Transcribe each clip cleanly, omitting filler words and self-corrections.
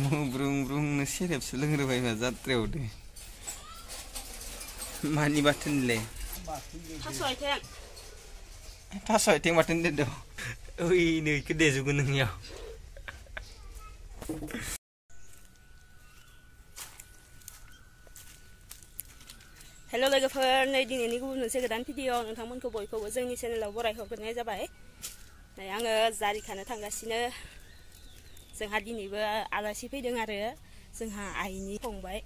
ब्रुं ब्रुंनो सेरेबसो लोंग्रोबाय मा जात्रायाव दे मानि बाथोनलै थास' आथिं बाथोन देदो ओइ नै इखो देजोबगोन नोंनियाव हेल' लोगोफोर नै दिनैनि गुबुन मोनसे गोदान भिडिअ नोंथांमोनखौ बयखौबो जोंनि चेनेलाव बरायहरग्रोनाय जाबाय नै आङो जारि खानो थांगासिनो जोंहा दिनैबो आलासि फैदों आरो जोंहा आइनि फंबाय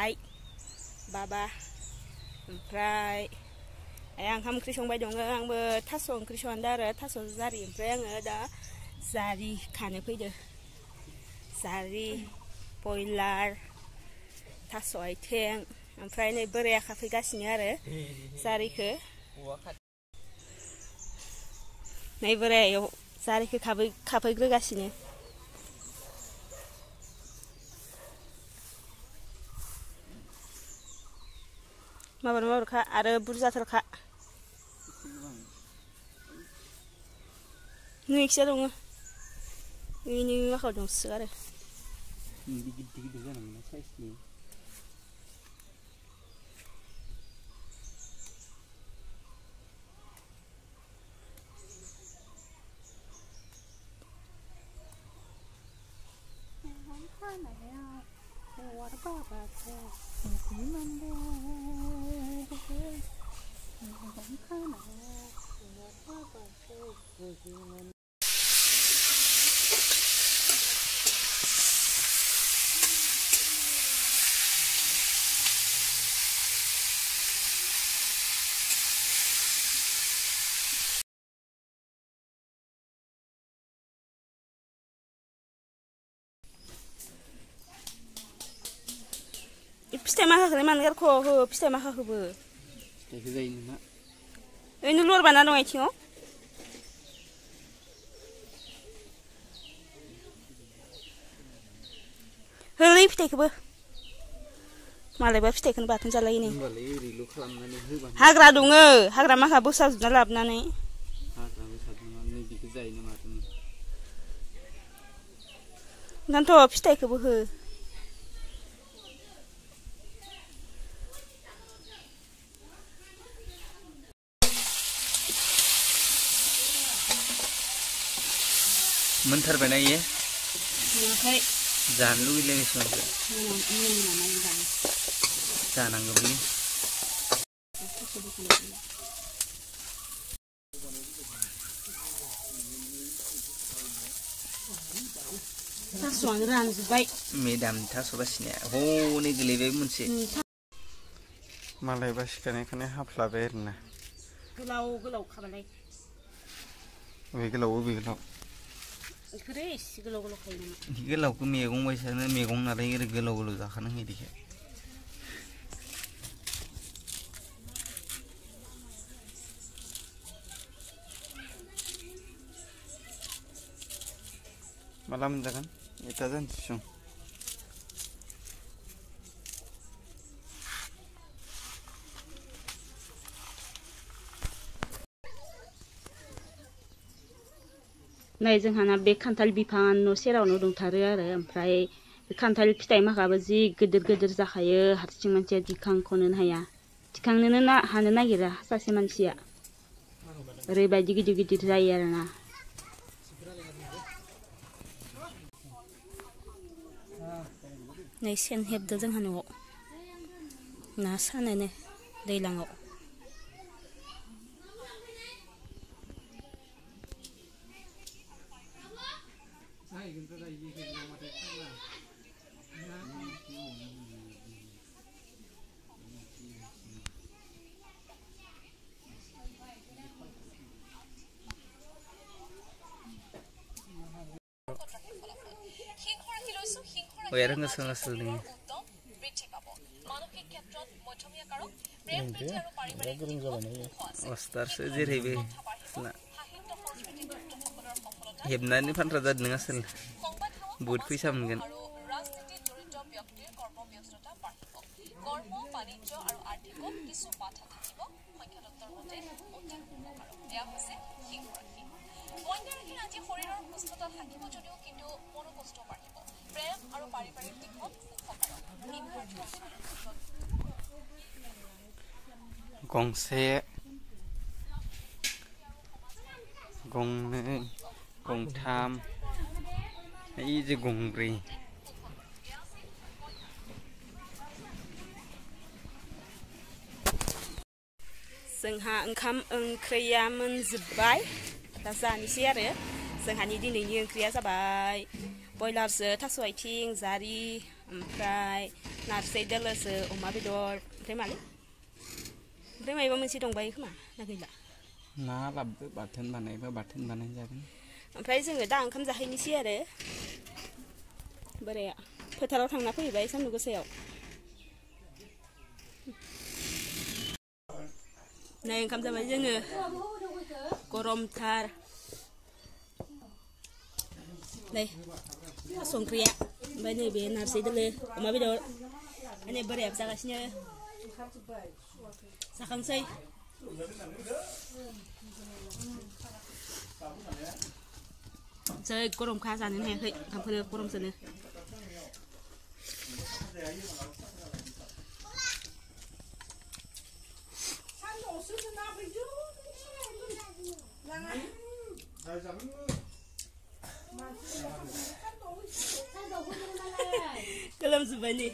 आइ बाबा ओमफ्राय आइया ओंखाम ओंख्रि संबाय दङ आंबो थास' ओंख्रि संदों आरो थास' जारि ओमफ्राय आङो दा जारि खानो फैदो जारि बयलार थास' आथिं ओमफ्राय नै बोराया खाफैगासिनो आरो जारिखौ नै बोरायाव जारिखौ खाफैग्रोगासिनो माबारखा आरो बुरजाथारखा नोंखिया दङ नोंनि माखायाव दंसो आरो गिदिर जानांगोन साइसनि फिथाइ माखाखौलाय मानो गारख' हो फिथाइ माखाखौबो फिथाइखौ जायो नोंना ओरैनो लरबाना दं आथिङाव होलै फिथाइखौबो मालायबा फिथाइखौनो बाथोन जालायो नै हाग्रा दङ हाग्रा माखा बोसाजोबना लाबोनानै ओंखायनोथ' फिथाइखौबो हो मोनथारबायना इयो जानो लुगैलायनायसो जानांगौमोन थास'आनो रानजोब्बाय मेदाम थास' बासिनाया हनै गोलैबाय मोनसे मालाय बासिखानायखौनो हाफ्लाबाय आरोना गोलाव गोलाव खाबालाय बे गोलाव बे गोलाव इफोरो एसे गोलाव गोलाव खायो नामा गोलावखौ मैगं बायसानो मैगं नालाय ओरै गोलाव गोलाव जाखानो होदिखे माला मोनजागोन एथा जानोसै सं नै जोंहाना बे खान्थाल बिफां न' सेरावनो दंथारो आरो ओमफ्राय बे खान्थाल फिथाइ माखाबो जि गिदिर गिदिर जाखायो हारसिं मानसिया दिखांख'नोनो हाया दिखांनोनो हानो नागिरा सासे मानसिया ओरैबायदि गिदिर गिदिर जायो आरोना नै सेन हेबदो जोंहा न'आव ना सानोनो दैज्लाङाव Where are the Sunday? Ostar surgery. Hebnani Pantra Nasal. Boot fish am กงเซกงเนยกงทามไอ้จะกงรีซึ่งหาคำเคลียมันสบายแต่สานิเสียเลยซึ่งหานี้ดีหนึ่งยังเคลียสบายบอยลาเสือทักสวยทิ้งซารีพรายนาเซเดลเสือออกมาไปดูได้ไหมได้ไหมว่ามันสิตรงไปขึ้นมาน่ากินละน้าหลับเพื่อบาดทึนบานไหนเพื่อบาดทึนบานไหนจ้ะกันพรายซึ่งดังคำจะให้นิเสียเลยบ่ได้อะเพื่อถ้าเราทำนักผู้ใหญ่ซ้ำหนูก็เสียวในคำจะมาจังเลยกรมทาร์เลยส่งเคลียใบนี้เป็นนาซีดเลยออกมาไปดูอันนี้บริเวณสักสิ่งเนี่ยสักครั้งใส่เจอกรมข้าสารนี่ไงเคยทำเพื่อกรมสนึกก็เริ่มสุดนี่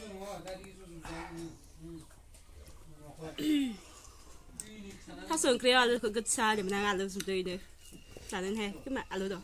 ถ้าส่งเคลียร์เราก็จะเดี๋ยวมันงานเราสุดเลยเด้อสารนั่นแหละขึ้นมาอะไรต่อ